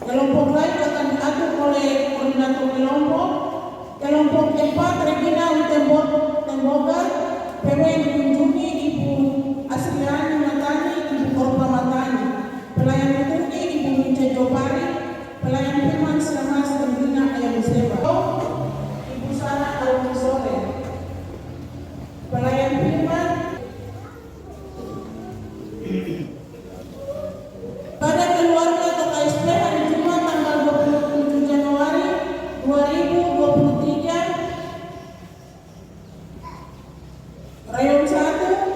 Kelompok lain akan diatur oleh koordinator kelompok. Kelompok 4 Regina Temboga, PW yang dikunjungi Ibu Asriani Matani, Ibu Korpa Matani. Pelayan liturgi Ibu Mince Jopari, pelayan firman Selamas Tenggina Ayam Seba. Ibu Sarah Alwi Sore. Pelayan firman pada keluarga atau KSP hari Jumat tanggal 27 Januari 2023, Rayon 1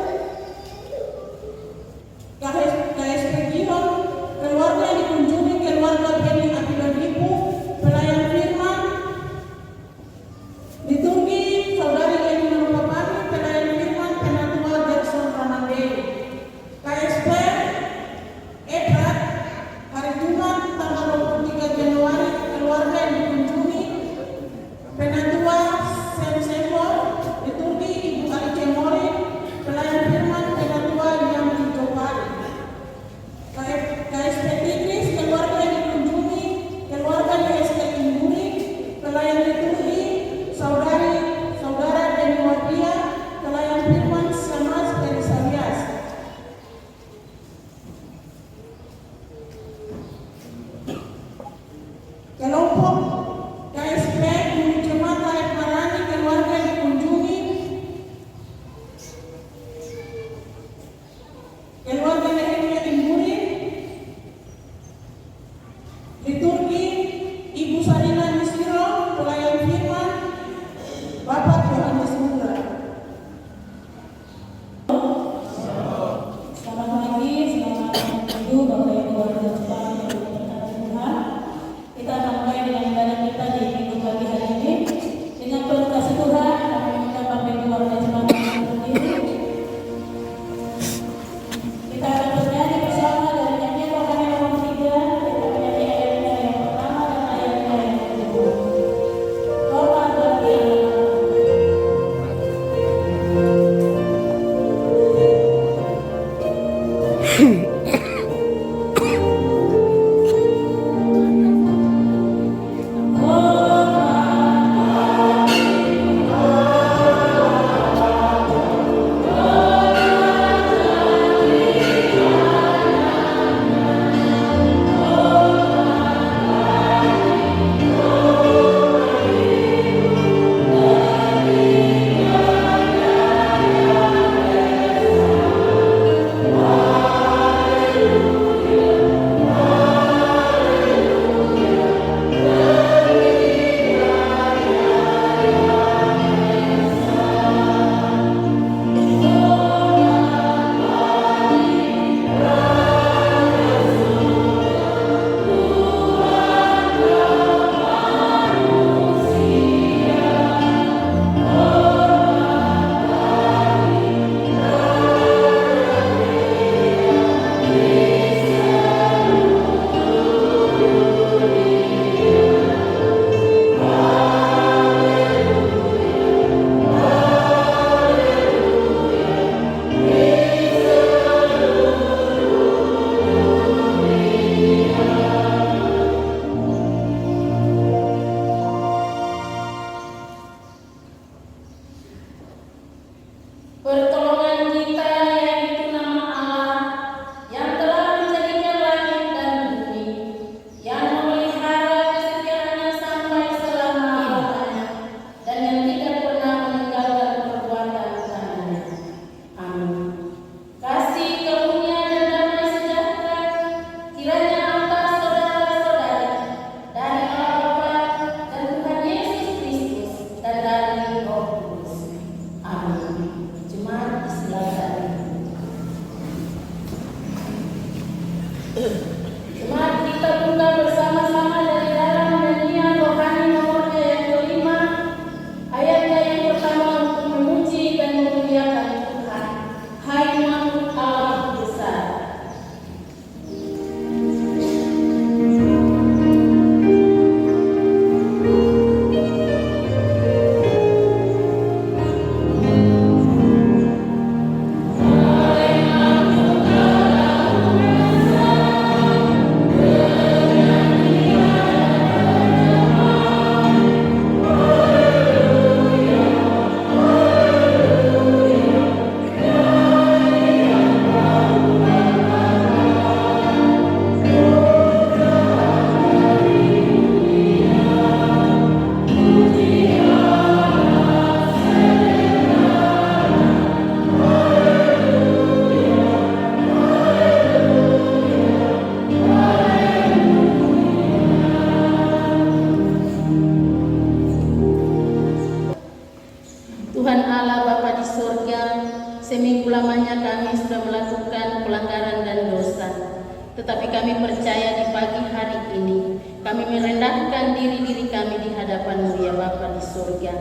kami percaya di pagi hari ini kami merendahkan diri kami di hadapan-Mu ya Bapa di surga.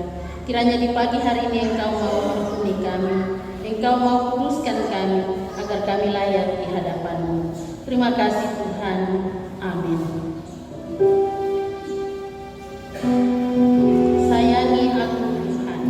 Kiranya di pagi hari ini Engkau mau mengampuni kami, Engkau mau kuduskan kami agar kami layak di hadapan-Mu. Terima kasih Tuhan. Amin. Sayangi aku Tuhan.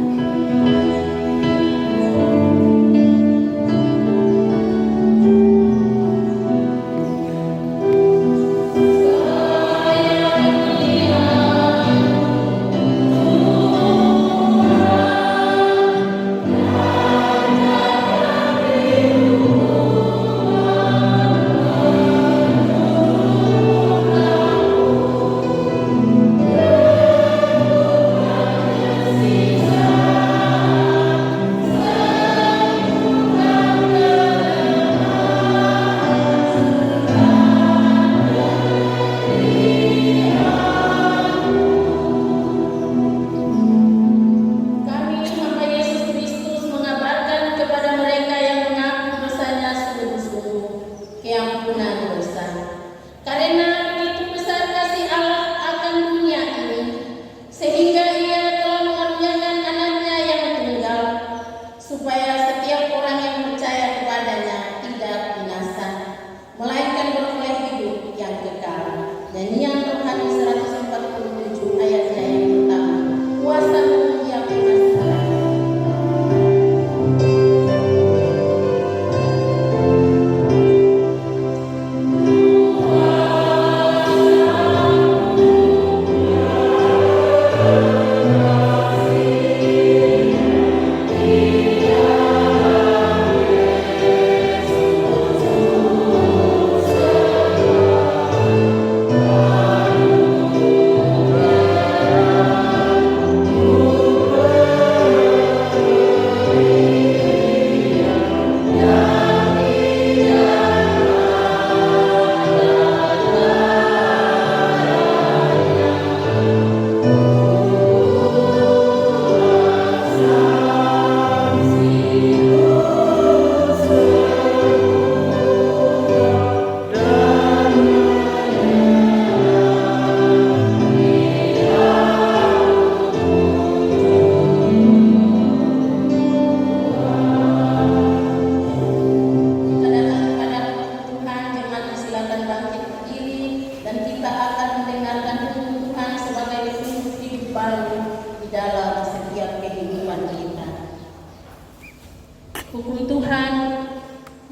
Hukum Tuhan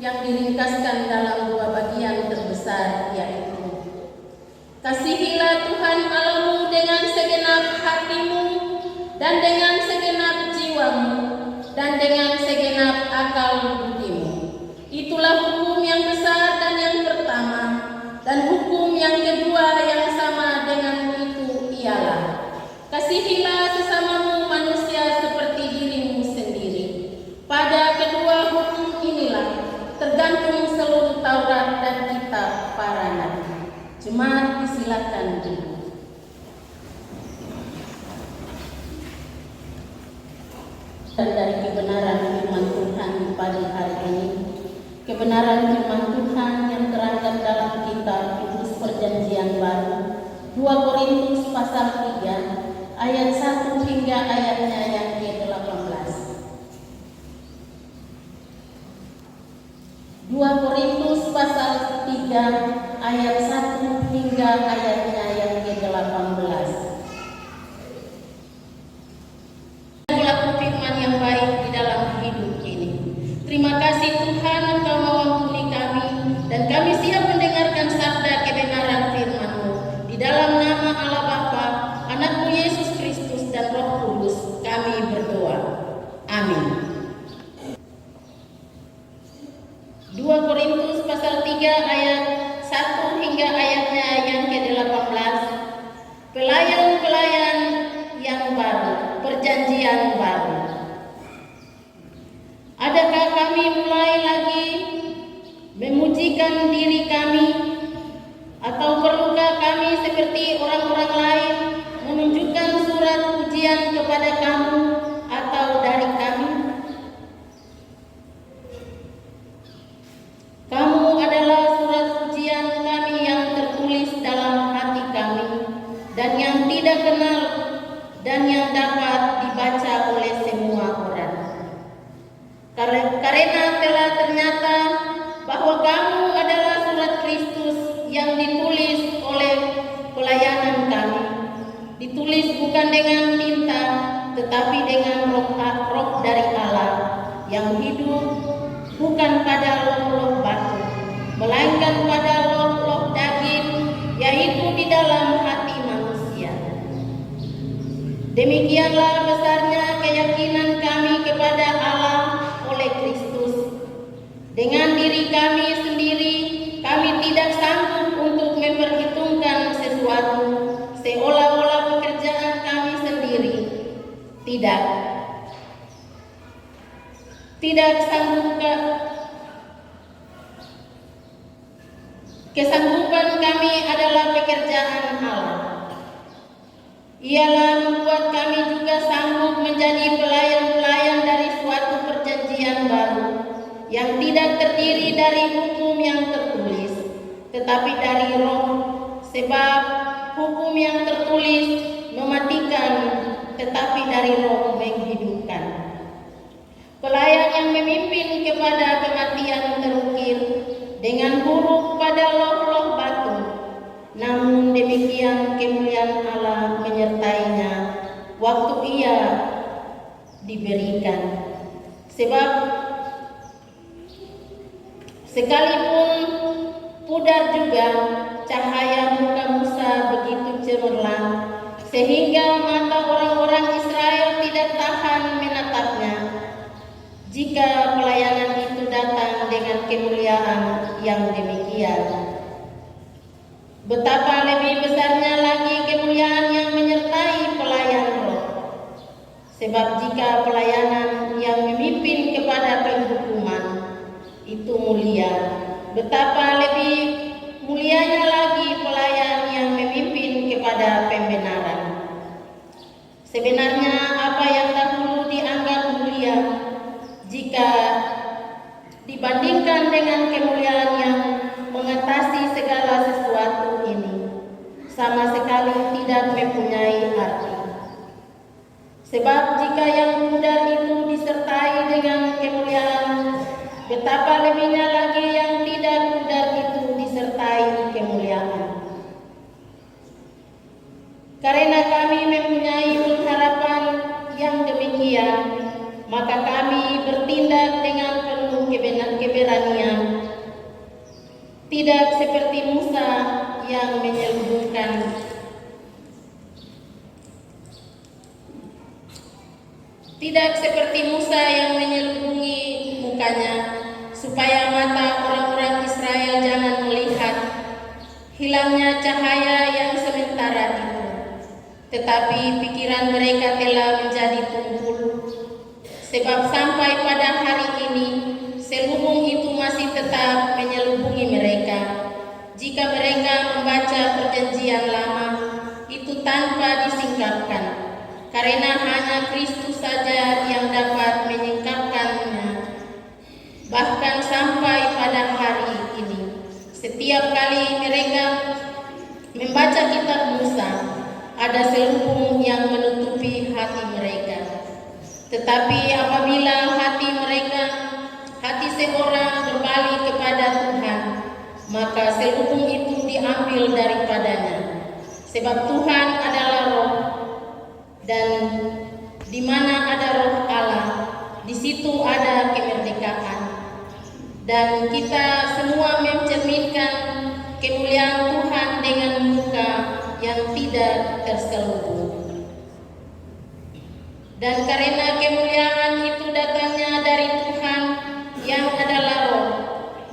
yang diringkaskan dalam dua bagian terbesar, yaitu kasihilah Tuhan Allahmu dengan segenap hatimu dan dengan segenap jiwamu dan dengan segenap akal budimu. Itulah hukum yang besar dan yang pertama, dan hukum yang kedua yang sama dengan itu ialah kasihilah sesamamu manusia seperti dirimu sendiri. Pada kedua hukum inilah tergantung seluruh Taurat dan kitab para nabi. Jemaat disilakan duduk. Dan dari kebenaran firman Tuhan pada hari ini, kebenaran firman Tuhan yang terangkat dalam kitab Kudus Perjanjian Baru 2 Korintus pasal 3 ayat 1 hingga ayatnya yang ke-18. 2 Korintus pasal 3 ayat 1 hingga ayatnya yang ke-18. Laku firman yang baik di dalam hidup ini. Terima kasih Tuhan, Engkau mengampuni kami dan kami siap mendengarkan sabda kebenaran firman-Mu. Di dalam nama Allah Bapa, Anak-Mu Yesus Kristus dan Roh Kudus kami berdoa. Amin. 2 Korintus pasal 3 ayat 1 hingga ayatnya yang ke-18. Pelayan-pelayan yang baru, perjanjian baru. Adakah kami mulai lagi memujikan diri kami, atau perlukah kami seperti orang-orang lain menunjukkan surat pujian kepada kamu atau dari kami? Kamu adalah surat pujian kami dan yang tidak kenal dan yang dapat dibaca oleh semua orang. Karena telah ternyata bahwa kamu adalah surat Kristus yang ditulis oleh pelayanan kami, ditulis bukan dengan tinta tetapi dengan roh dari Allah yang hidup, bukan pada loh-loh batu, melainkan pada loh-loh daging, yaitu di dalam hati manusia. Demikianlah besarnya keyakinan kami kepada Allah oleh Kristus. Dengan diri kami sendiri, kami tidak sanggup untuk memperhitungkan sesuatu seolah-olah pekerjaan kami sendiri. Tidak sanggupkah kesanggupan kami adalah pekerjaan Allah. Ialah membuat kami juga sanggup menjadi pelayan-pelayan dari suatu perjanjian baru yang tidak terdiri dari hukum yang tertulis, tetapi dari roh, sebab hukum yang tertulis mematikan, tetapi dari roh menghidupkan. Pelayan yang memimpin kepada kematian terukir dengan huruf pada loh-loh batu, namun demikian kemuliaan Allah menyertainya waktu ia diberikan. Sebab sekalipun pudar juga cahaya muka Musa begitu cemerlang, sehingga mata orang-orang Israel tidak tahan menatapnya, jika pelayanan itu datang dengan kemuliaan yang demikian, betapa lebih besarnya lagi kemuliaan yang menyertai pelayan roh. Sebab jika pelayanan yang memimpin kepada penghukuman itu mulia, betapa lebih mulianya lagi pelayan yang memimpin kepada pembenaran. Sebenarnya apa yang dahulu dianggap mulia, jika dibandingkan dengan kemuliaan yang mengatasi segala sesuatu ini, sama sekali tidak mempunyai arti. Sebab jika yang pudar itu disertai dengan kemuliaan, betapa lebihnya lagi yang tidak pudar itu disertai kemuliaan. Karena kami mempunyai pengharapan yang demikian, maka kami bertindak dengan penuh keberanian, tidak seperti Musa yang menyelubungkan menyelubungi mukanya, supaya mata orang-orang Israel jangan melihat hilangnya cahaya yang sementara itu. Tetapi pikiran mereka telah menjadi tumpul, sebab sampai pada hari ini selubung itu masih tetap menyelubungi mereka. Jika mereka membaca perjanjian lama itu tanpa disingkapkan, karena hanya Kristus saja yang dapat menyingkapkannya. Bahkan sampai pada hari ini, setiap kali mereka membaca kitab Musa, ada selubung yang menutupi hati mereka. Tetapi apabila hati seorang berbalik kepada Tuhan, maka selubung itu diambil daripadanya. Sebab Tuhan adalah roh, dan di mana ada roh Allah, di situ ada kemerdekaan. Dan kita semua mencerminkan kemuliaan Tuhan dengan muka yang tidak terselubung. Dan karena kemuliaan itu datangnya dari Tuhan yang adalah roh,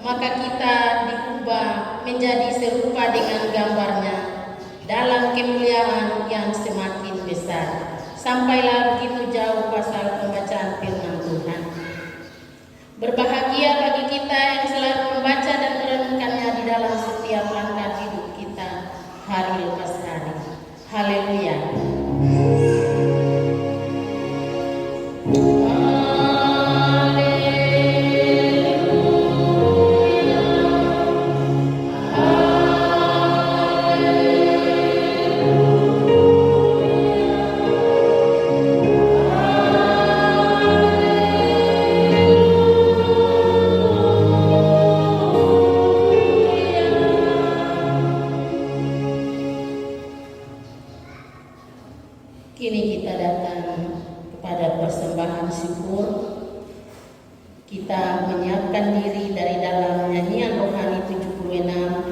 maka kita diubah menjadi serupa dengan gambarnya dalam kemuliaan yang semakin besar. Sampailah begitu jauh pasal pembacaan firman Tuhan. Berbahagia bagi kita yang selalu membaca dan merenungkannya di dalam setiap langkah hidup kita hari lepas hari. Haleluya. Haleluya. Kini kita datang kepada persembahan syukur. Kita menyiapkan diri dari dalam nyanyian rohani 76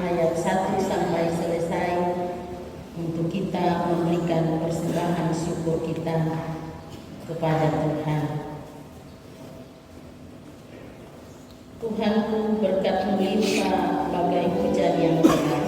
ayat 1 sampai selesai untuk kita memberikan persembahan syukur kita kepada Tuhan. Tuhanku, berkat-Mu limpah bagai hujan yang deras.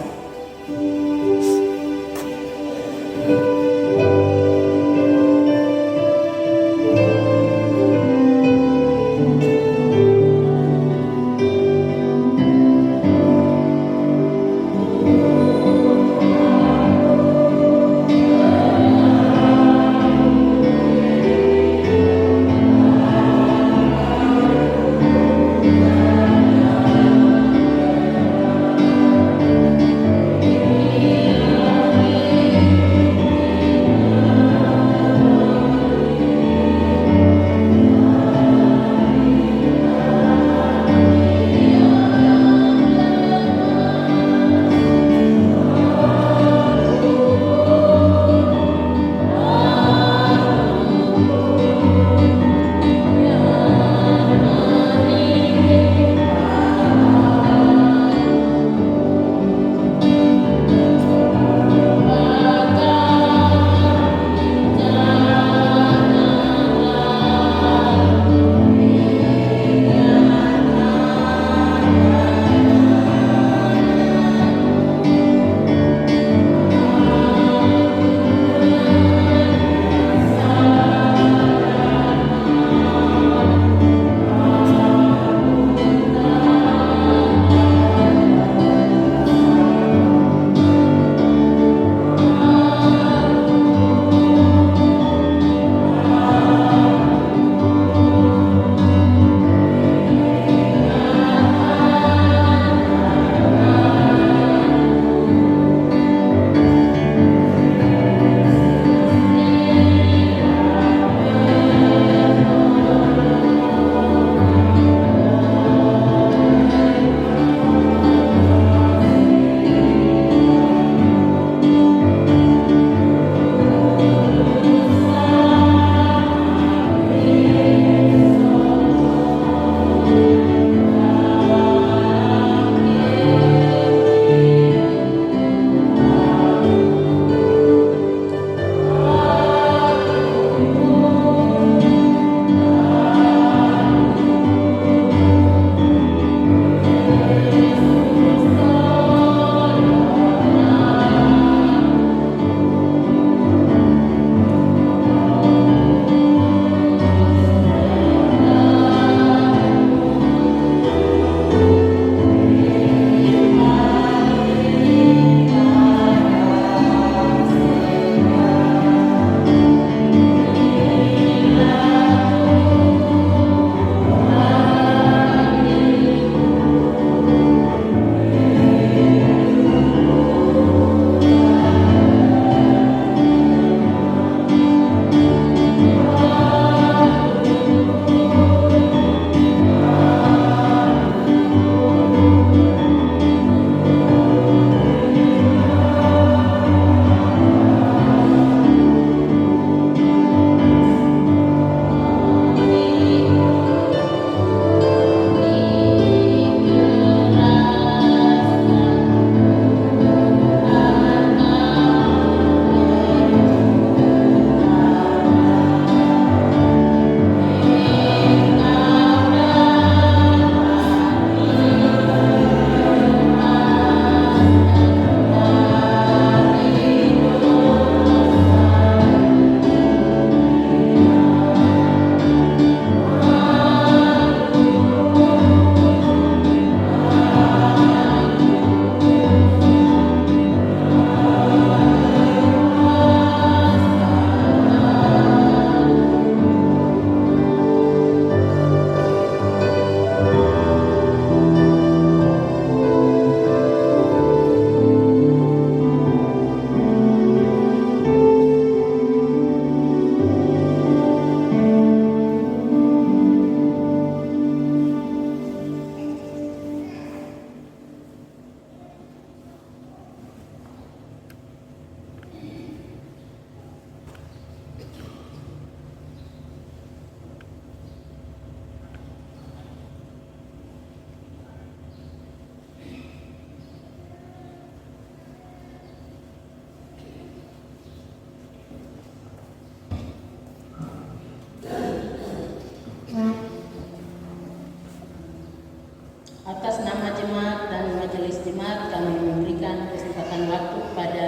Atas nama jemaat dan majelis jemaat, kami memberikan kesempatan waktu kepada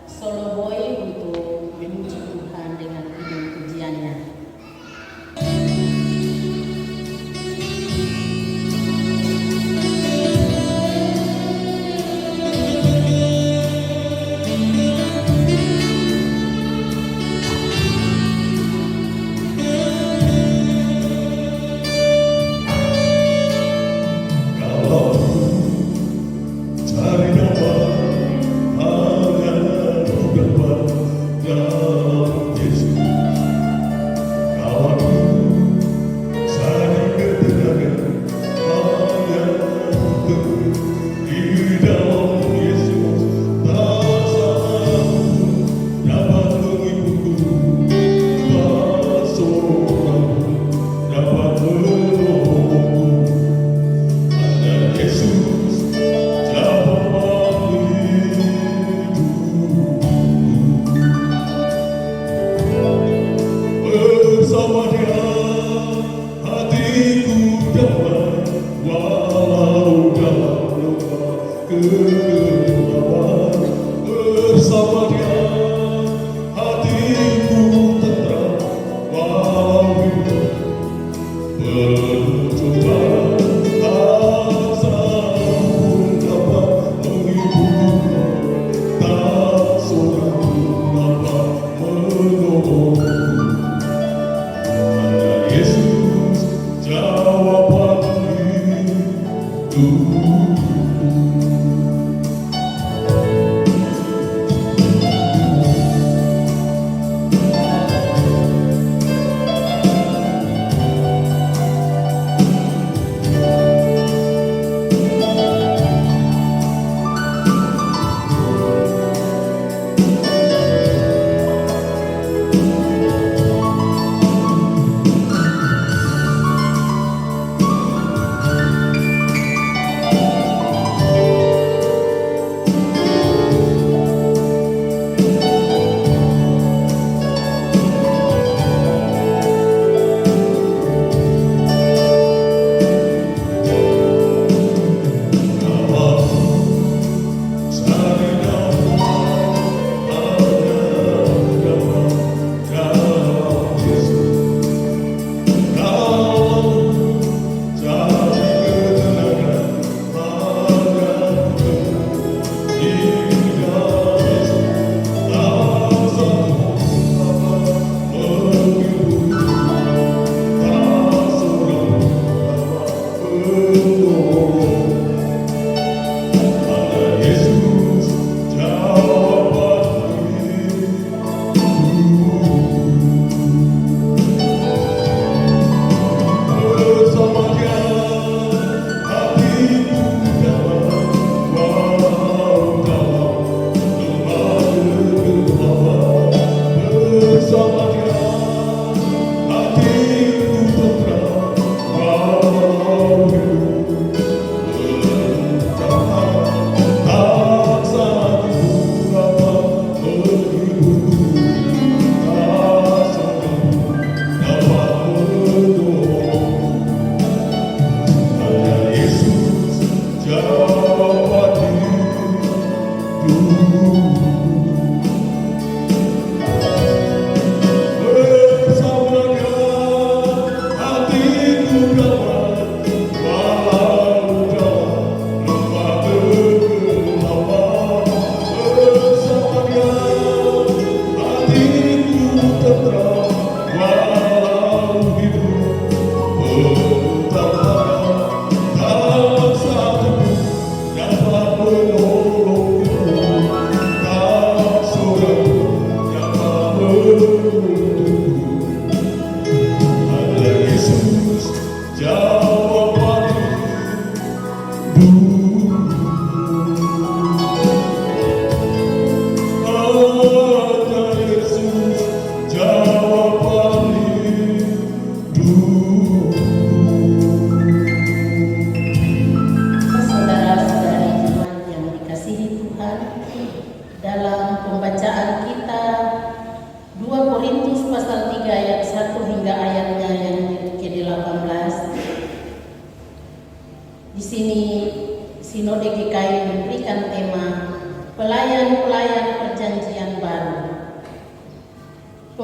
Solo Boy untuk memuji Tuhan dengan pujian-pujiannya.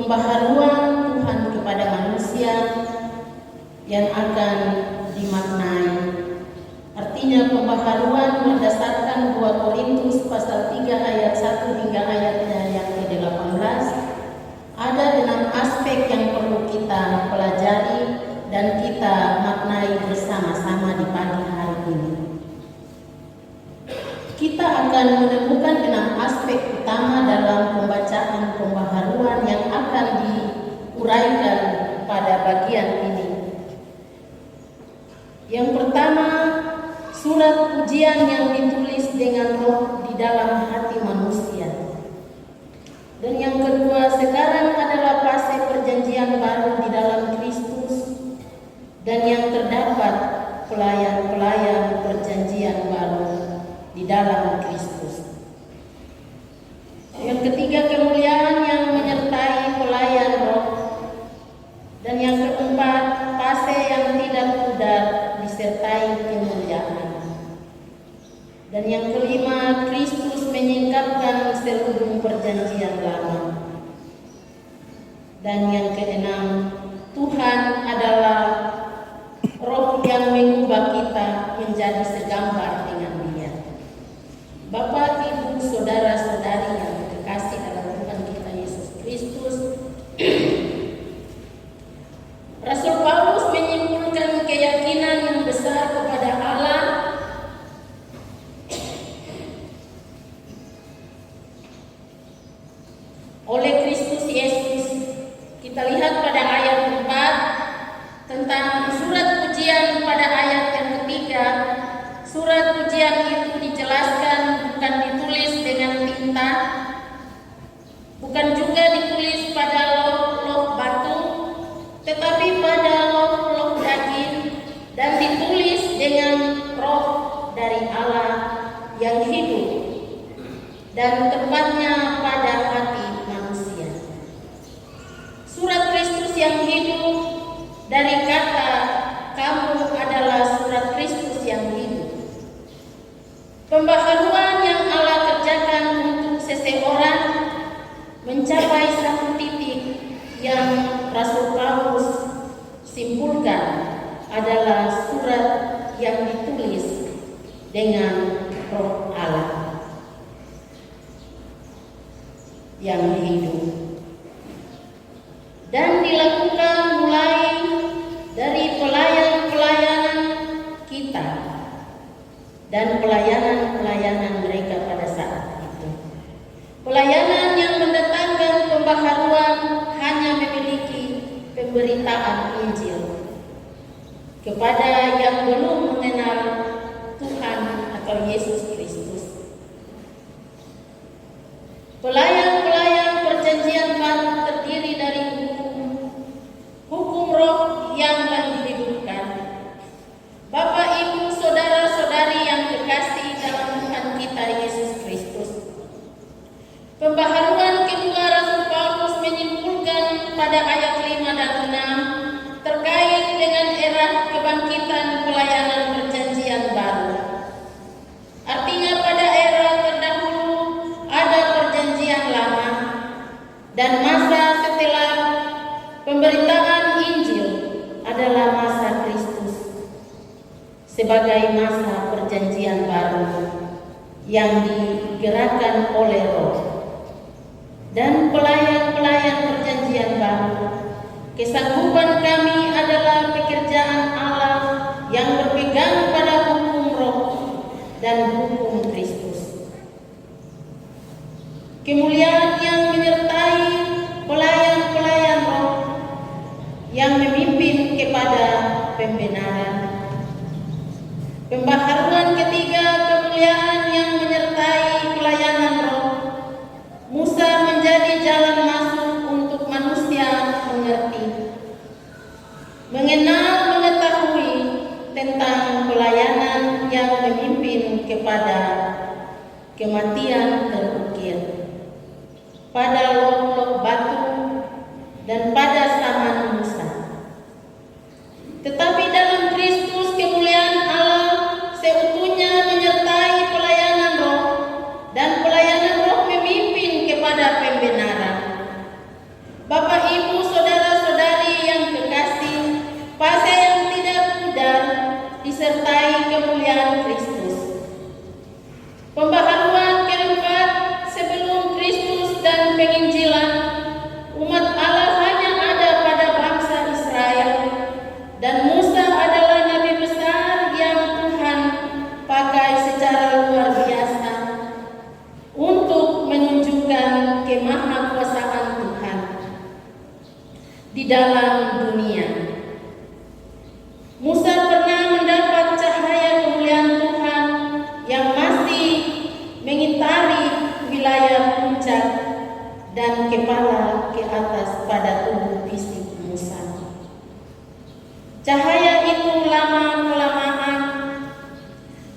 pembaharuan Tuhan kepada manusia yang akan dimaknai. Artinya pembaharuan berdasarkan 2 Korintus pasal 3 ayat 1 hingga ayatnya yang ke-18 ada 6 aspek yang perlu kita pelajari dan kita maknai bersama-sama di pagi hari ini. Kita akan menemukan 6 aspek utama dalam pembacaan pembaharuan yang akan diuraikan pada bagian ini. Yang pertama, surat pujian yang ditulis dengan roh di dalam hati manusia. Dan yang kedua, sekarang adalah fase perjanjian baru di dalam Kristus. Dan yang terdapat pelayan-pelayan perjanjian baru di dalam Kristus. Yang ketiga, kemuliaan yang menyertai pelayan roh. Dan yang keempat, fase yang tidak pudar disertai kemuliaan. Dan yang kelima, Kristus menyingkapkan seluruh perjanjian lama. Dan yang keenam, Tuhan adalah roh yang mengubah kita menjadi segambar dengan Dia. Bapak, Ibu, saudara-saudari yang terkasih dalam Tuhan kita Yesus Kristus, Rasul Paulus menyimpulkan keyakinan yang besar kepada Allah oleh Kristus Yesus. Kita lihat pada ayat 4 tentang surat pujian pada ayat yang ketiga. Surat pujian itu dijelaskan bukan ditulis dengan tinta, bukan juga ditulis pada loh-loh batu, tetapi pada loh-loh daging, dan ditulis dengan roh dari Allah yang hidup dan tempatnya pada hati manusia. Surat Kristus yang hidup dari kata kamu adalah surat Kristus yang hidup. Pembaharuan yang Allah kerjakan untuk seseorang mencapai satu titik yang Rasul Paulus simpulkan adalah surat yang ditulis dengan roh Allah yang hidup dan dilakukan mulai dari pelayanan kita dan pelayanan mereka pada saat itu. Pelayanan yang mendatangkan pembaharuan hanya memiliki pemberitaan Injil kepada yang belum mengenal Tuhan atau Yesus Kristus. Pelayan-pelayan perjanjian baru terdiri dari hukum roh yang menghidupkan. Bapak, Ibu, saudara-saudari yang terkasih dalam Tuhan kita Yesus Kristus, pembaharuan kedua Rasul Paulus menyimpulkan pada ayat 5 dan 6 terkait dengan era kebangkitan pelayanan perjanjian baru. Artinya pada era terdahulu ada perjanjian lama dan masa setelah pemberitaan Injil adalah masa Kristus sebagai masa perjanjian baru yang digerakkan oleh Roh. Dan pelayan-pelayan perjanjian baru, kesanggupan kami adalah pekerjaan Allah yang berpegang pada hukum Roh dan hukum Kristus. Kemuliaan yang menyertai pelayan-pelayan Roh yang memimpin kepada pembenaran. Pembaharuan ketiga, kemuliaan yang menyertai pelayanan Roh. Musa menjadi jalan masuk untuk manusia mengerti, mengenal, mengetahui tentang pelayanan yang memimpin kepada kematian terukir pada loh-loh batu dan pada zaman Musa. Tetapi dalam Kristus kemuliaan Allah seutuhnya menyertai pelayanan Roh, dan pelayanan Roh memimpin kepada pembenaran. Bapak, tulisan penginjilan, umat Allah hanya ada pada bangsa Israel, dan Musa adalah nabi besar yang Tuhan pakai secara luar biasa untuk menunjukkan kemahakuasaan Tuhan di dalam dunia. Musa pernah mendapat cahaya kemuliaan Tuhan yang masih mengitari wilayah puncak dan kepala ke atas pada tubuh fisik Musa. Cahaya itu lama-kelamaan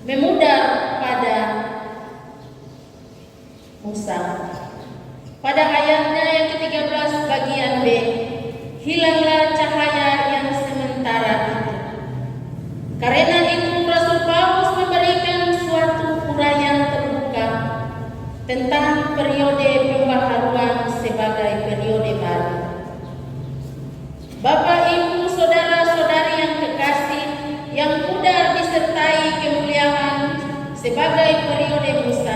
memudar pada Musa. Pada ayatnya yang ke-13 bagian B, hilanglah cahaya yang sementara itu. Karena itu Rasul Paulus memberikan suatu uraian terbuka tentang periode pembaharuan sebagai periode baru. Bapak, Ibu, saudara-saudari yang kekasih, yang pudar disertai kemuliaan sebagai periode Musa,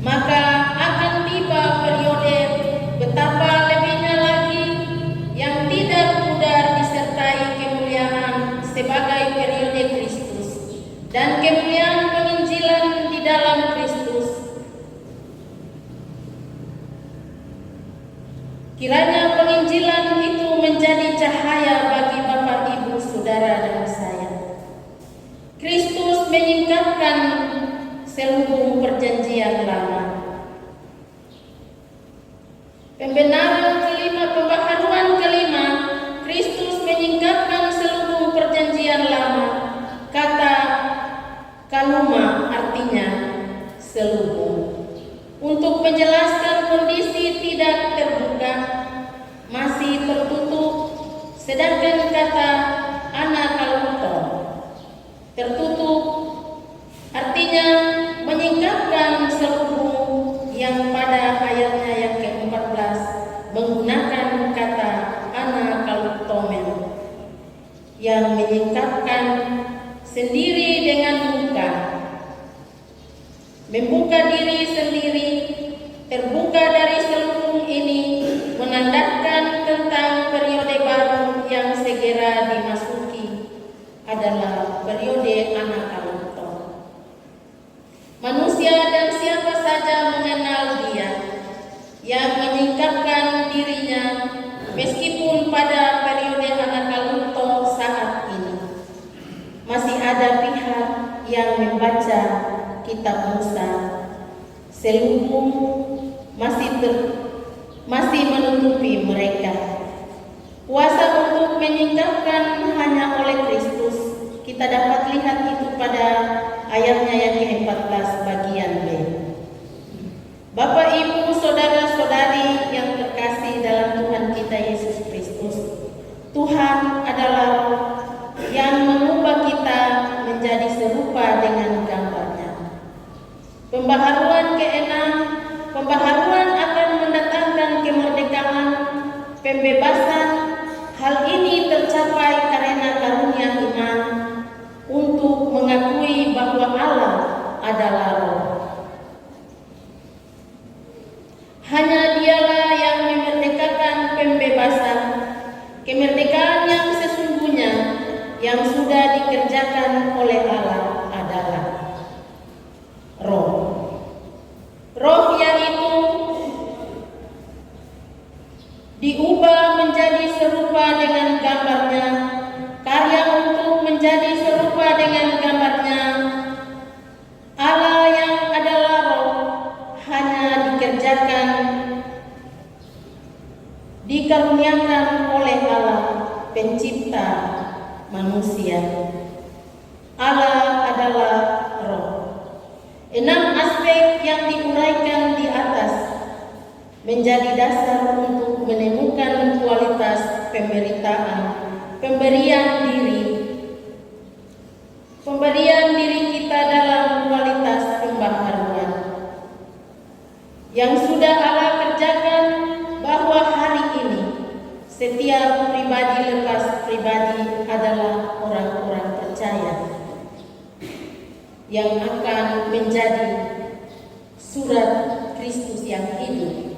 maka akan tiba periode betapa lebihnya lagi yang tidak pudar disertai kemuliaan sebagai periode Kristus dan kemuliaan penginjilan di dalam Kristus. Kiranya penginjilan itu menjadi cahaya bagi Bapak, Ibu, saudara dan saya. Kristus menyingkapkan selubung perjanjian lama. Pembenaran kelima, pembaharuan kelima, Kristus menyingkapkan selubung perjanjian lama. Kata kaluma artinya selubung. Untuk menjelaskan kondisi tidak terbuka, masih tertutup, sedangkan kata anakaluto tertutup artinya menyingkapkan selubung, yang pada ayatnya yang ke-14 menggunakan kata anakalutomen yang menyingkapkan sendiri dengan muka, membuka diri sendiri, terbuka dari selubung ini menandakan tentang periode baru yang segera dimasuki adalah periode anakaluto. Manusia dan siapa saja mengenal Dia yang menyingkapkan dirinya meskipun pada periode anakaluto saat ini. Masih ada pihak yang membaca kitab Musa, selubung masih menutupi mereka. Kuasa untuk menyingkapkan hanya oleh Kristus. Kita dapat lihat itu pada ayatnya yang ke-14 bagian B. Bapak, Ibu, saudara-saudari yang terkasih dalam Tuhan kita Yesus Kristus, Tuhan adalah Roh yang mengubah kita menjadi serupa dengan gambar-Nya. Pembaharuan keenam, pembaharuan akan mendatangkan kemerdekaan, pembebasan. Hal ini tercapai karena karunia iman untuk mengakui bahwa Allah adalah Roh. Hanya Dialah yang memerdekakan pembebasan, kemerdekaan yang sesungguhnya yang sudah dikerjakan oleh Allah adalah Roh. Roh yaitu diubah menjadi serupa dengan gambar-Nya, karya untuk menjadi serupa dengan gambar-Nya. Allah yang adalah Roh hanya dikerjakan, dikaruniakan oleh Allah pencipta manusia. Allah adalah Roh. 6 aspek yang diuraikan di atas menjadi dasar untuk menemukan kualitas pemberian diri kita dalam kualitas pembaharuan yang sudah Allah kerjakan, bahwa hari ini setiap pribadi lepas pribadi adalah orang-orang percaya yang akan menjadi surat Kristus yang hidup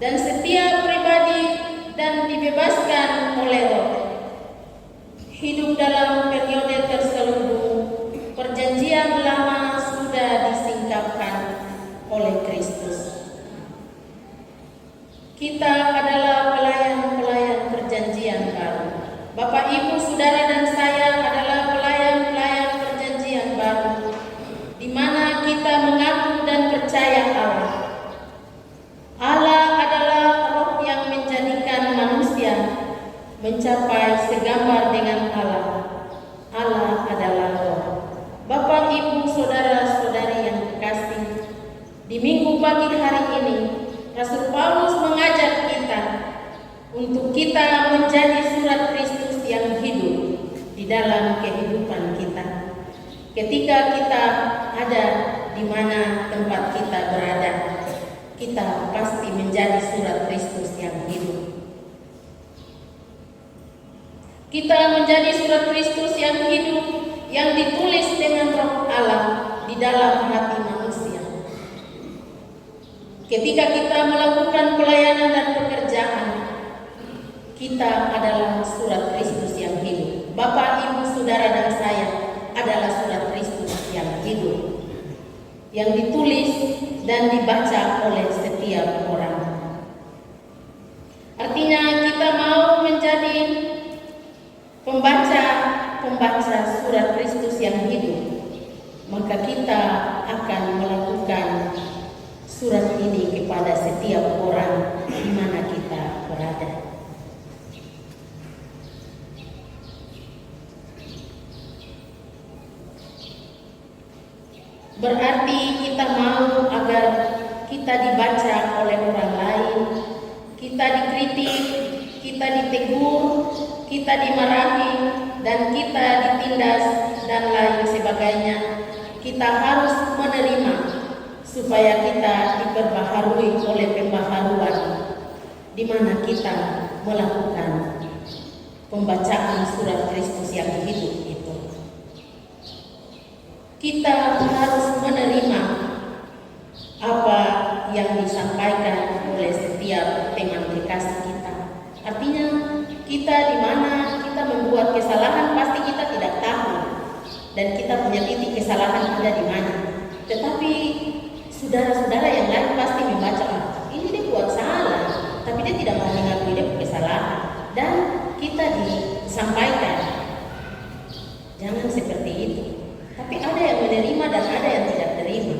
dan setiap pribadi dan dibebaskan oleh Roh. Hidup dalam periode terselubung, perjanjian lama sudah disingkapkan oleh Kristus. Kita adalah pelayan-pelayan perjanjian baru. Bapak, Ibu, Saudara, dan saya adalah pelayan-pelayan perjanjian baru, di mana kita mengaku dan percaya Allah. Allah adalah Roh yang menjadikan manusia mencapai segambar dengan Allah. Allah adalah Roh. Bapak, Ibu, Saudara-saudari yang kekasih, di minggu pagi hari ini, Rasul Paulus mengajak kita untuk kita menjadi surat Kristus yang hidup di dalam kehidupan kita. Ketika kita ada di mana tempat kita berada, kita pasti menjadi surat Kristus yang hidup. Kita menjadi surat Kristus yang hidup, yang ditulis dengan Roh Allah di dalam hati manusia. Ketika kita melakukan pelayanan dan pekerjaan, kita adalah surat Kristus yang hidup. Bapak, Ibu, Saudara, dan saya adalah surat Kristus yang hidup, yang ditulis dan dibaca oleh setiap orang. Artinya kita mau menjadi pembaca surat Kristus yang hidup, maka kita akan melakukan surat ini kepada setiap orang di mana kita berada. Berarti kita mau agar kita dibaca oleh orang lain, kita dikritik, kita ditegur, kita dimarahi, dan kita ditindas dan lain sebagainya. Kita harus menerima supaya kita diperbaharui oleh pembaharuan di mana kita melakukan pembacaan surat Kristus yang hidup itu. Kita harus menerima apa yang disampaikan oleh setiap teman kekasih kita. Artinya kita di mana kita membuat kesalahan pasti kita tidak tahu, dan kita punya titik kesalahan ada di mana. Tetapi saudara-saudara yang lain pasti membaca, ini dia buat salah, tapi dia tidak mau mengakui dia kesalahan, dan kita disampaikan jangan seperti itu. Tapi ada yang menerima dan ada yang tidak terima.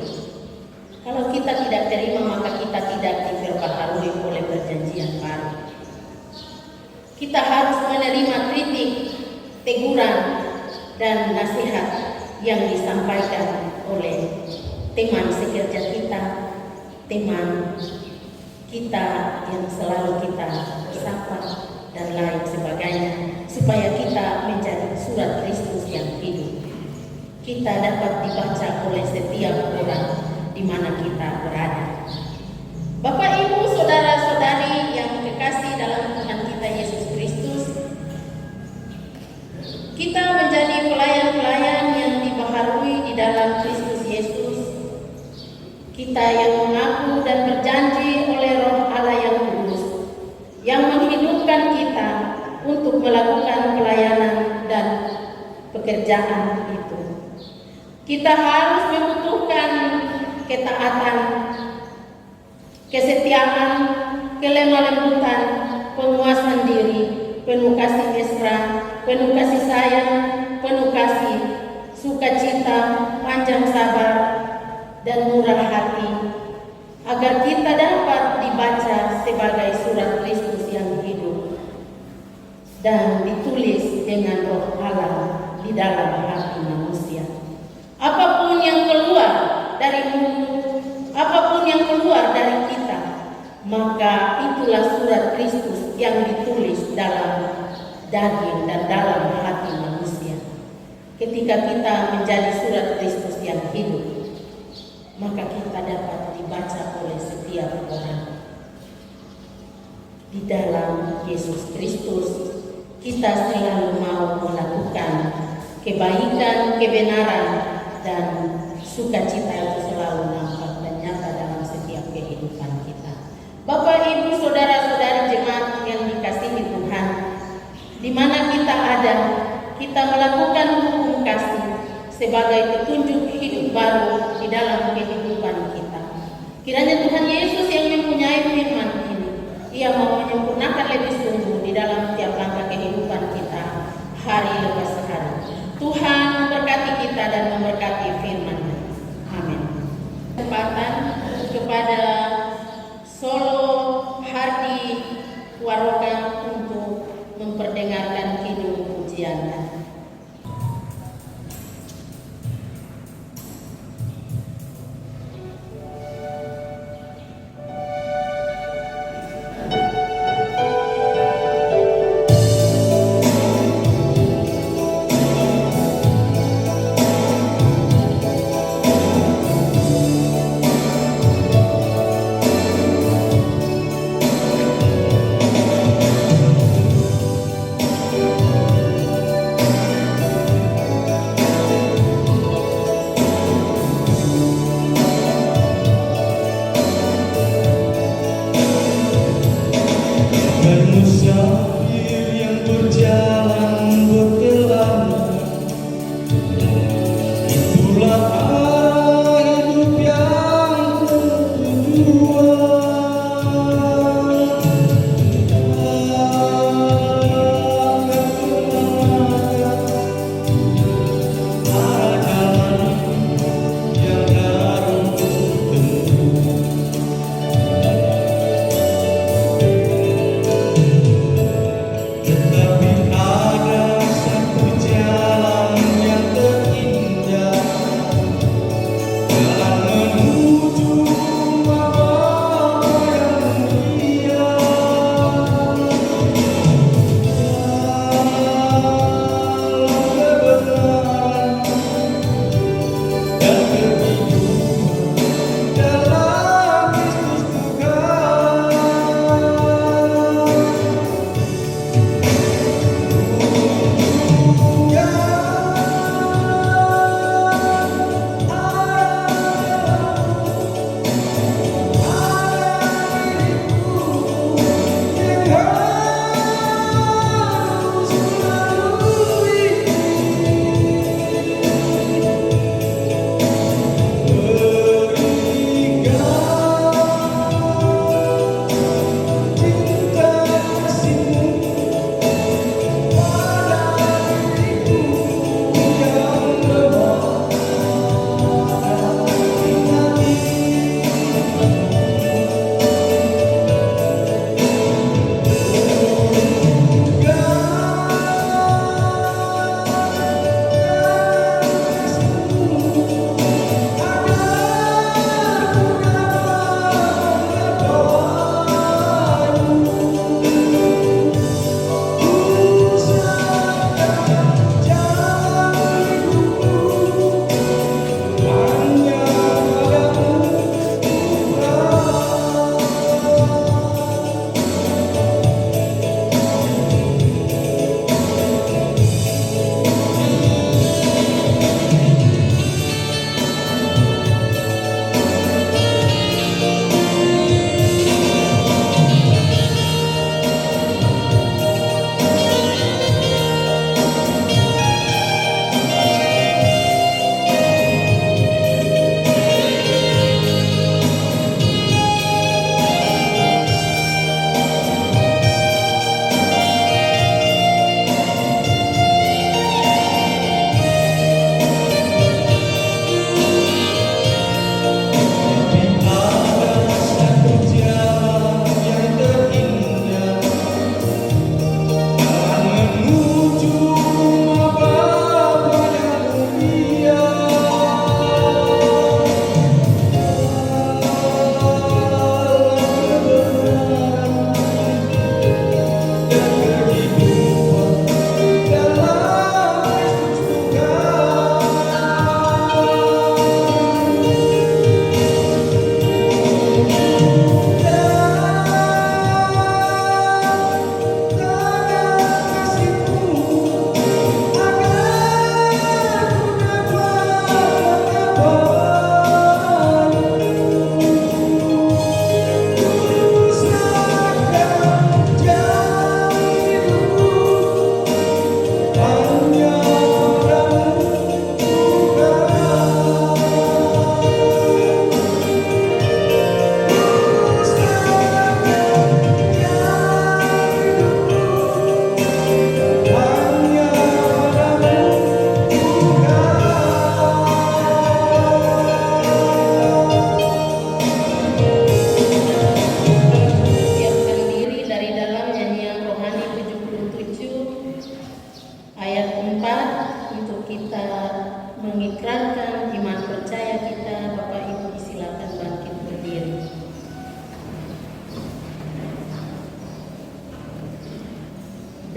Kalau kita tidak terima, maka kita tidak diperbaharui oleh perjanjian baru. Kita harus menerima kritik, teguran, dan nasihat yang disampaikan oleh teman sekerja kita, teman kita yang selalu kita sapa, dan lain sebagainya, supaya kita menjadi surat Kristus yang hidup. Kita dapat dibaca oleh setiap orang di mana kita berada. Bapak, Ibu, Saudara-saudari yang kekasih dalam Tuhan kita Yesus Kristus, kita menjadi pelayan-pelayan yang dibaharui di dalam Kristus Yesus. Kita yang mengaku dan berjanji oleh Roh Allah yang kudus, yang menghidupkan kita untuk melakukan pelayanan dan pekerjaan itu. Kita harus membutuhkan ketaatan, kesetiaan, kelemah lembutan, penguasaan diri, penuh kasih mesra, penuh kasih sayang, penuh kasih, sukacita, panjang sabar, dan murah hati, agar kita dapat dibaca sebagai surat Kristus yang hidup dan ditulis dengan Roh Allah di dalam hati manusia. Apapun yang keluar dari mulut, apapun yang keluar dari kita, maka itulah surat Kristus yang ditulis dalam daging dan dalam hati manusia. Ketika kita menjadi surat Kristus yang hidup, maka kita dapat dibaca oleh setiap orang. Di dalam Yesus Kristus, kita selalu mau melakukan kebaikan, kebenaran, dan sukacita itu selalu nampak dan nyata dalam setiap kehidupan kita. Bapak, Ibu, kita melakukan hukum kasih sebagai petunjuk hidup baru di dalam kehidupan kita. Kiranya Tuhan Yesus yang mempunyai firman ini, Ia mau menyempurnakan lebih sungguh di dalam tiap langkah kehidupan kita hari lepas hari. Tuhan memberkati kita dan memberkati firman-Nya. Amin. Kesempatan kepada Solo Hardi Waroka untuk memperdengarkan kidung pujiannya.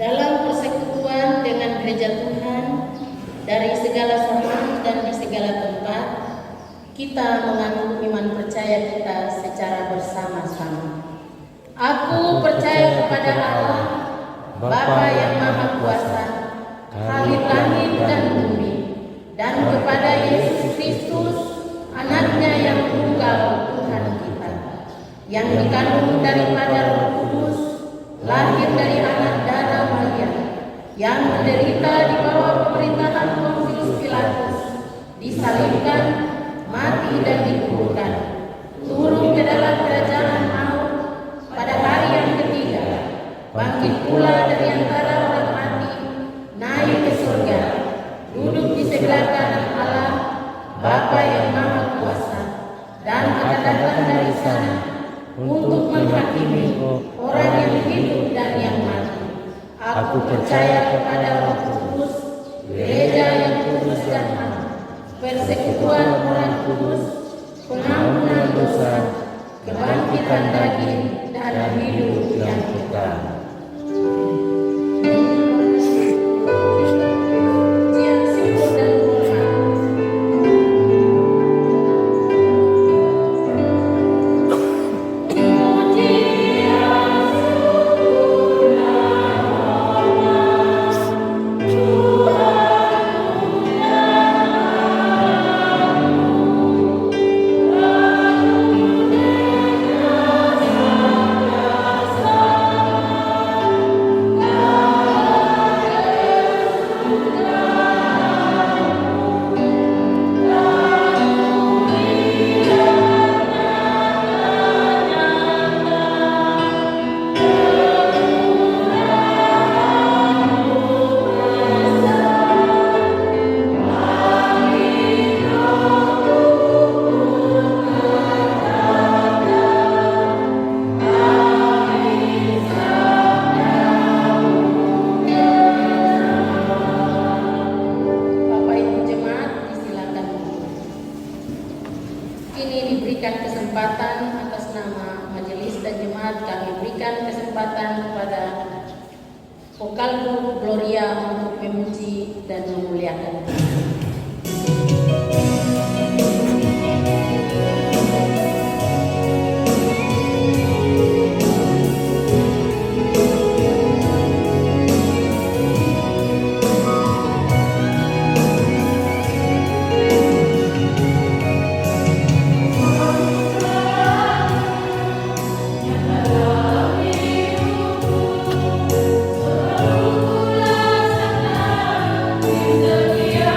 dalam persekutuan dengan gereja Tuhan dari segala zaman dan di segala tempat, kita menganut iman percaya kita secara bersama-sama. Aku percaya kepada Allah, Bapa yang Maha Kuasa, Khalik langit dan bumi, dan kepada Yesus Kristus, anaknya yang tunggal Tuhan kita, yang dikandung daripada Roh Kudus, lahir dari anak darah Maria, yang menderita di bawah pemerintahan Pontius Pilatus, disalibkan, mati dan dikuburkan, turun ke dalam kerajaan maut, pada hari yang ketiga, bangkit pula dari antara orang mati, naik ke surga, duduk di sebelah kanan Allah, Bapa yang Maha Kuasa, dan akan datang dari sana untuk menghakimi orang yang hidup dan yang mati. Aku percaya kepada Roh Kudus, gereja yang kudus dan am, persekutuan orang kudus, pengampunan dosa, kebangkitan daging, dan hidup yang kekal. Pujian syukur dan hormat. Kesempatan atas nama majelis dan jemaat, kami berikan kesempatan kepada vokal group Gloria untuk memuji dan memuliakan Tuhan. Dunia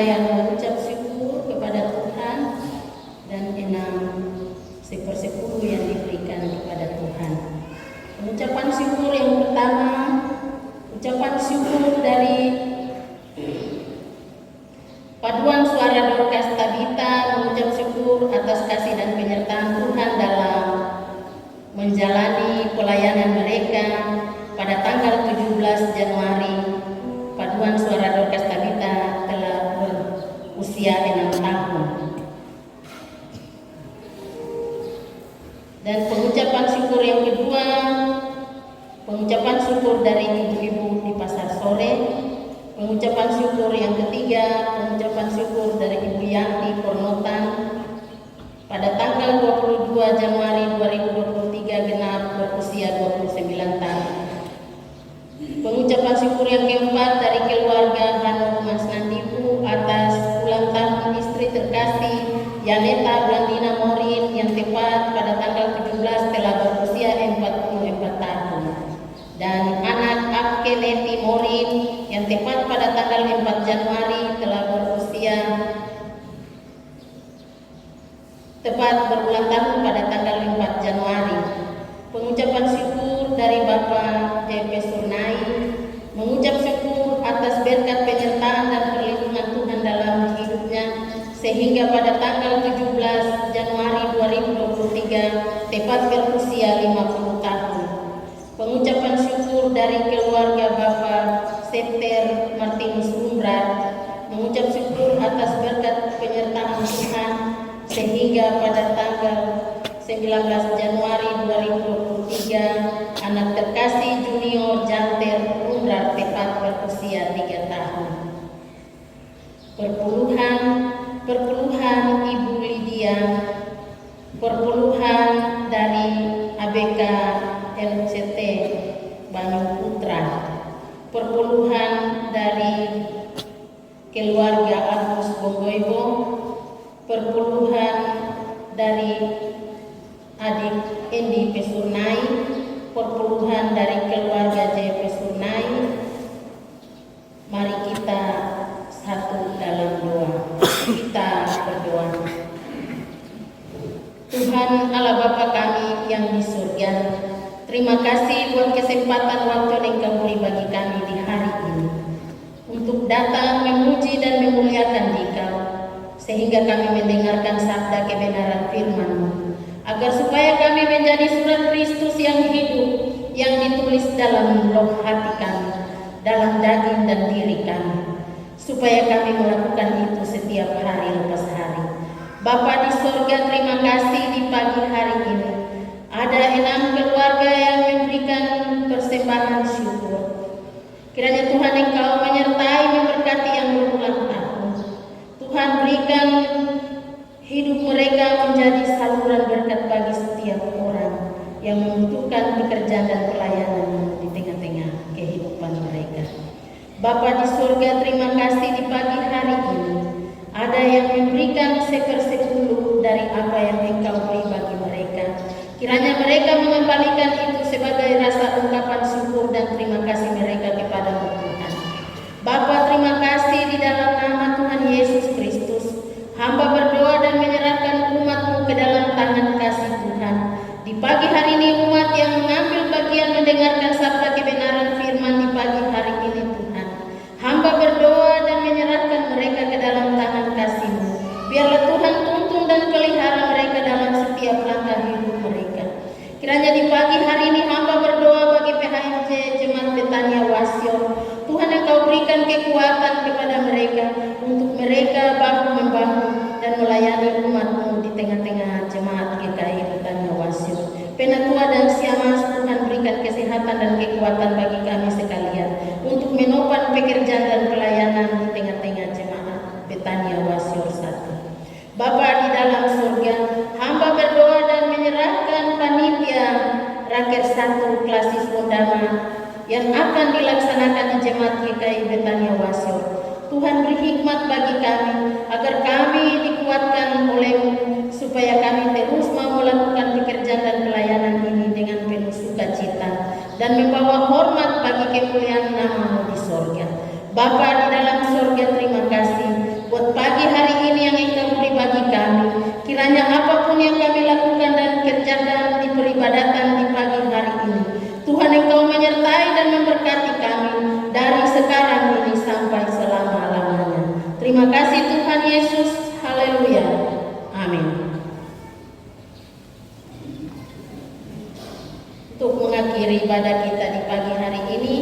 yang mengucap syukur kepada Tuhan, dan 6/10 yang diberikan kepada Tuhan. Pengucapan syukur yang pertama, ucapan syukur dari Paduan Suara Dorcas Tabita mengucap syukur atas kasih dan penyertaan Tuhan dalam menjalani pelayanan mereka pada tanggal 17 Januari. Paduan Suara Dorcas Tabita telah berusia 6 tahun. Dan pengucapan syukur yang kedua, pengucapan syukur dari ibu-ibu di Pasar Sore. Pengucapan syukur yang ketiga, pengucapan syukur dari Ibu Yanti Kornotan pada tanggal 22 Januari 2023 genap berusia 29 tahun. Pengucapan syukur yang keempat dari keluarga Hanum Mas Nandipu atas ulang tahun istri terkasih Yaneta Blandina Morin yang tepat pada tanggal 17 telah berusia 44 tahun. Dan anak Apkeneti Morin yang tepat pada tanggal 4 Januari telah berulang tahun pada tanggal 4 Januari. Pengucapan syukur dari Bapak JP Surnai mengucap syukur atas berkat penyertaan dan perlindungan Tuhan dalam hidupnya sehingga pada tanggal 17 Januari 2023 tepat berusia 50 tahun. Pengucapan syukur dari keluarga Bapak Septer Martinus Umbrat mengucap syukur atas berkat penyertaan Tuhan sehingga pada tanggal 19 Januari 2023 anak terkasih Junior Janter Umbrat tepat berusia 3 tahun. Perpuluhan Ibu Lydia, perpuluhan dari ABK LCT Banyu Putra, perpuluhan dari keluarga Agus Bonggoibo, perpuluhan dari adik Endi Pesurnai, perpuluhan dari keluarga J Pesurnai. Mari kita satu dalam doa. Kita berdoa. Tuhan Allah Bapa kami yang di surga, terima kasih buat kesempatan waktu yang Engkau beri bagi kami di hari ini untuk datang memuji dan memuliakan Dikau, sehingga kami mendengarkan sabda kebenaran firman-Mu, agar supaya kami menjadi surat Kristus yang hidup, yang ditulis dalam loh hati kami, dalam daging dan diri kami, supaya kami melakukan itu setiap hari lepas hari. Bapa di surga, terima kasih di pagi hari ini ada 6 keluarga yang memberikan persembahan syukur. Kiranya Tuhan Engkau menyertai memberkati yang berulang tahun. Tuhan berikan hidup mereka menjadi saluran berkat bagi setiap orang yang membutuhkan pekerjaan dan pelayanan di tengah-tengah kehidupan mereka. Bapa di surga, terima kasih di pagi hari ini ada yang memberikan 1/10 dari apa yang Engkau beri bagi mereka. Kiranya mereka mengembalikan itu sebagai rasa ungkapan syukur dan terima kasih mereka kepada Tuhan. Bapa, terima kasih di dalam nama Tuhan Yesus Kristus. Hamba berdoa dan menyerahkan umat-Mu ke dalam tangan kasih Tuhan. Di pagi hari ini umat yang mengambil bagian mendengarkan sabda kebenaran firman di pagi hari ini Tuhan. Hamba berdoa dan menyerahkan mereka ke dalam tangan kasih-Mu. Biarlah Tuhan tuntun dan pelihara mereka dalam setiap langkah hidup mereka. Kiranya di pagi hari ini hamba berdoa bagi PHMJ Jemaat Betania Wasio. Tuhan Engkau berikan kekuatan kepada mereka untuk mereka bahu-membahu dan melayani umat-Mu di tengah-tengah jemaat GKI Betania Wasio. Penatua dan Siamas, Tuhan berikan kesehatan dan kekuatan bagi kami sekalian untuk menopang pekerjaan dan pelayanan di tengah-tengah jemaat Betania Wasio 1. Bapa di dalam surga, hamba berdoa dan menyerahkan panitia Raker 1 Klasis Undama yang akan dilaksanakan di jemaat GKI Betania Wasio. Tuhan beri hikmat bagi kami agar kami dikuatkan oleh-Mu supaya kami terus mau melakukan pekerjaan dan pelayanan ini dengan penuh sukacita dan membawa hormat bagi kemuliaan nama-Mu di surga. Bapa di dalam surga, terima kasih buat pagi hari ini yang Engkau beri bagi kami. Kiranya apapun yang kami lakukan dan kerjakan di peribadatan di pagi hari ini, Tuhan Engkau menyertai dan memberkati kami dari sekarang ini sampai selama-lamanya. Terima kasih Tuhan Yesus. Haleluya. Amin. Untuk mengakhiri ibadah kita di pagi hari ini,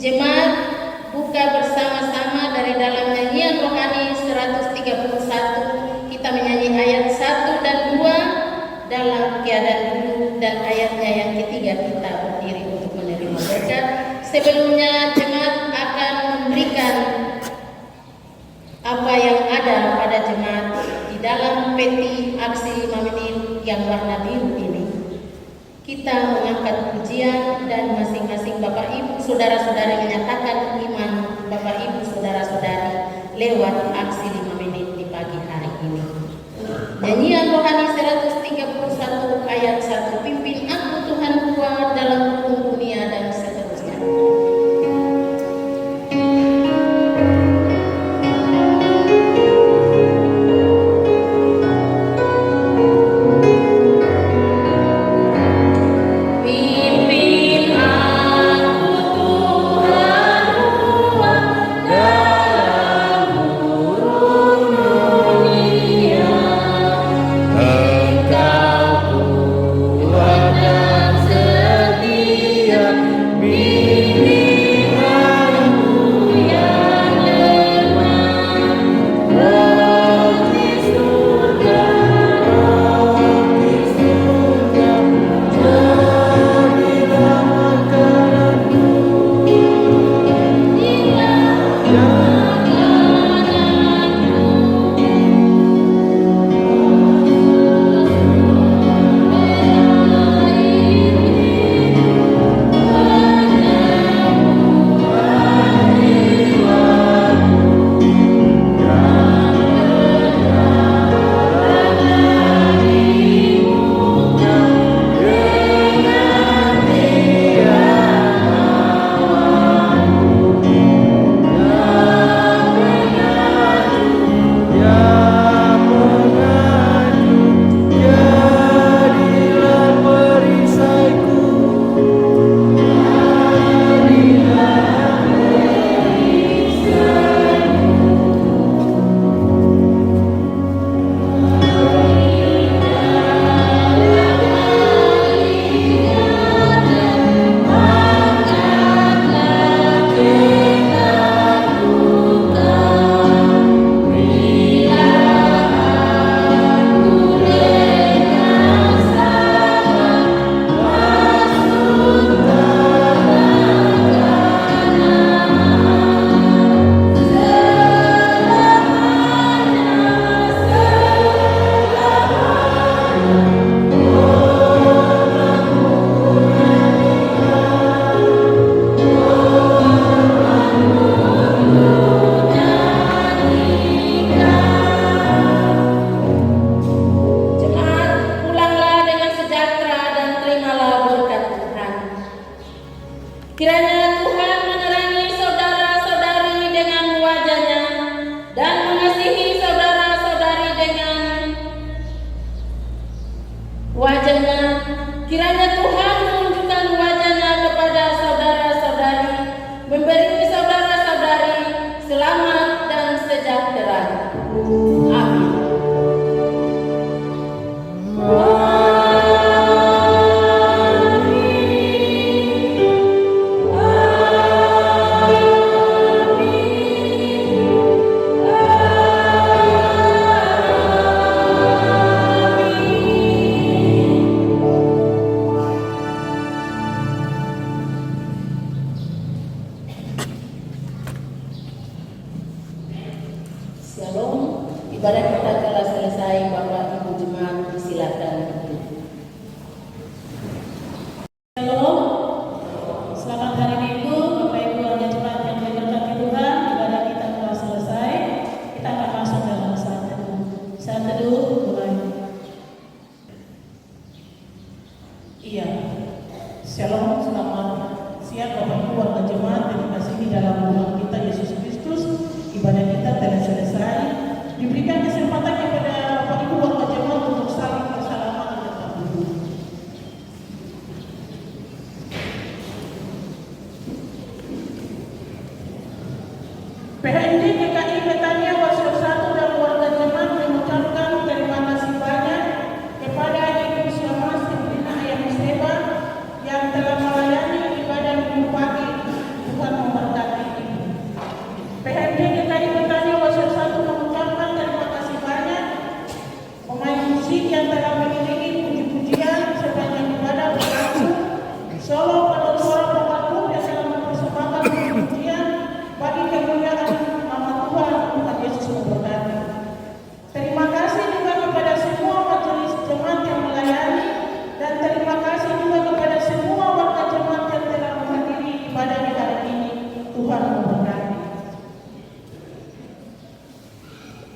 jemaat buka bersama-sama dari dalam nyanyian rohani 131. Kita menyanyi ayat 1 dan 2 dalam keadaan duduk, dan ayatnya yang ketiga kita berdiri untuk menerima berkat. Sebelumnya jemaat akan memberikan apa yang ada pada jemaat di dalam peti aksi 5 menit yang warna biru ini. Kita mengangkat pujian dan masing-masing Bapak Ibu saudara-saudari menyatakan iman Bapak Ibu saudara-saudari lewat aksi 5 menit di pagi hari ini. Nyanyian rohani 131 ayat 1, pimpin aku Tuhan kuat dalam hukum dunia, dan seterusnya. Kiranya Tuhan menerangi saudara-saudari dengan wajah-Nya dan mengasihi saudara-saudari dengan wajah-Nya. Kiranya Tuhan menunjukkan wajah-Nya kepada saudara-saudari, memberi saudara-saudari selamat dan sejahtera. Amin. Shalom, ibadah kita telah selesai. Bapak Ibu jemaat disilakan duduk. Shalom, selamat hari Minggu, Bapak Ibu dan jemaat yang diberkati Tuhan. Ibadah kita telah selesai. Kita akan masuk dalam saat teduh. Saat teduh mulai. Iya, Shalom, selamat siang Bapak Ibu warga jemaat yang dikasihi dalam Tuhan kita Yesus Kristus. Ibadah kita telah selesai. Diberi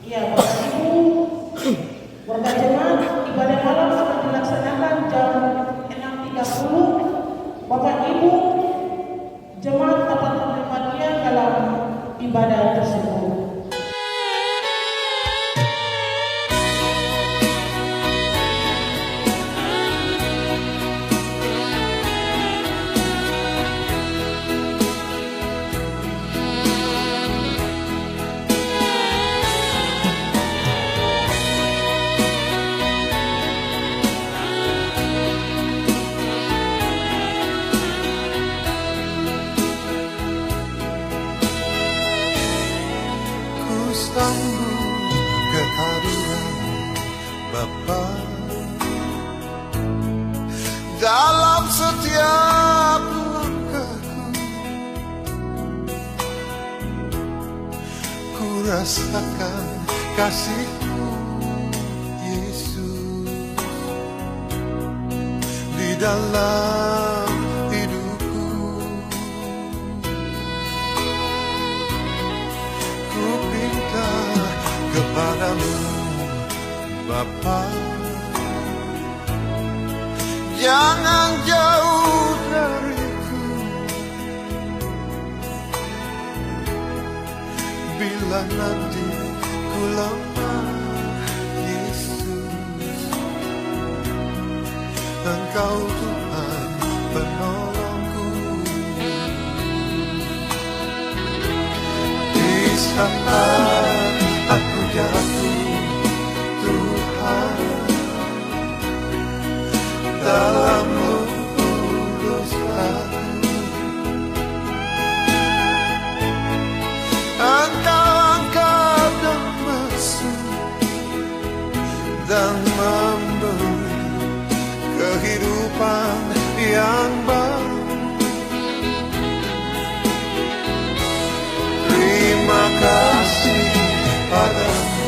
Ya, Bapak Ibu, warga jemaat, ibadah malam akan dilaksanakan jam 6.30. Bapak Ibu, jemaat dapat mengambil bagian dalam ibadah tersebut. Sambut kehadiran Bapa dalam setiap langkahku. Ku rasakan kasih-Mu, Yesus, di dalam hidupku. Ku minta kepadamu, Bapa, jangan jauh dariku. Bila nanti ku lemah, Yesus, Engkau Tuhan penolongku. Di saat aku jatuh, Tuhan, dalam lubuk dosaku, Engkau angkat dan masuk dan memberi kehidupan yang baru. Terima kasih padamu,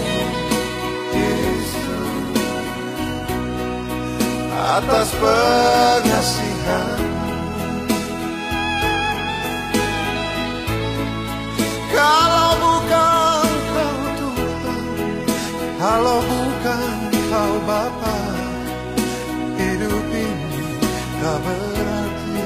Yesus, atas pengasihan. Kalau bukan Kau Tuhan, kalau bukan Kau Bapa, hidup ini tak berarti.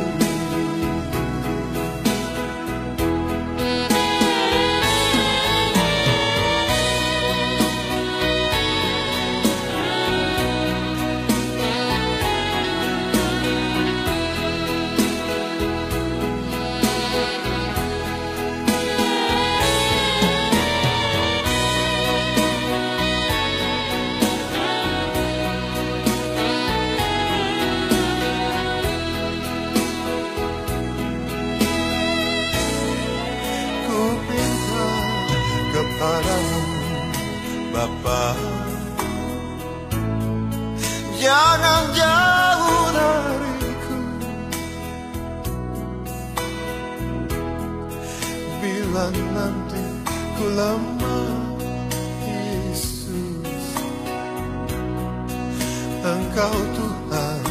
Kepadamu, Bapa, jangan jauh dariku. Bila nanti ku lemah, Yesus, Engkau Tuhan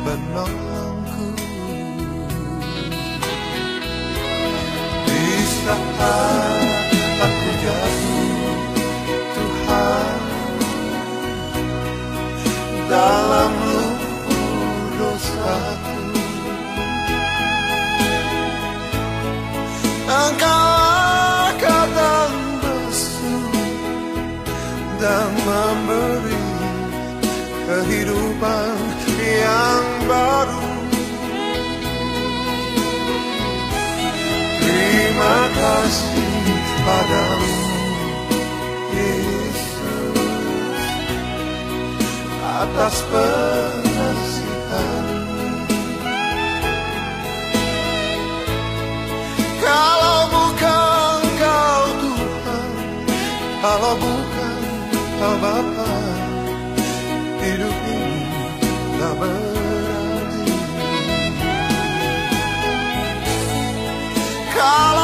penolongku. Di saat aku jatuh, Tuhan, dalam lubuk dosaku, Engkau angkat dan basuh dan memberi kehidupan yang baru. Terima kasih padamu, Yesus, atas pengasihan. Kalau bukan Kau Tuhan, kalau bukan Kau Bapa, hidup ini tak berarti. Kalau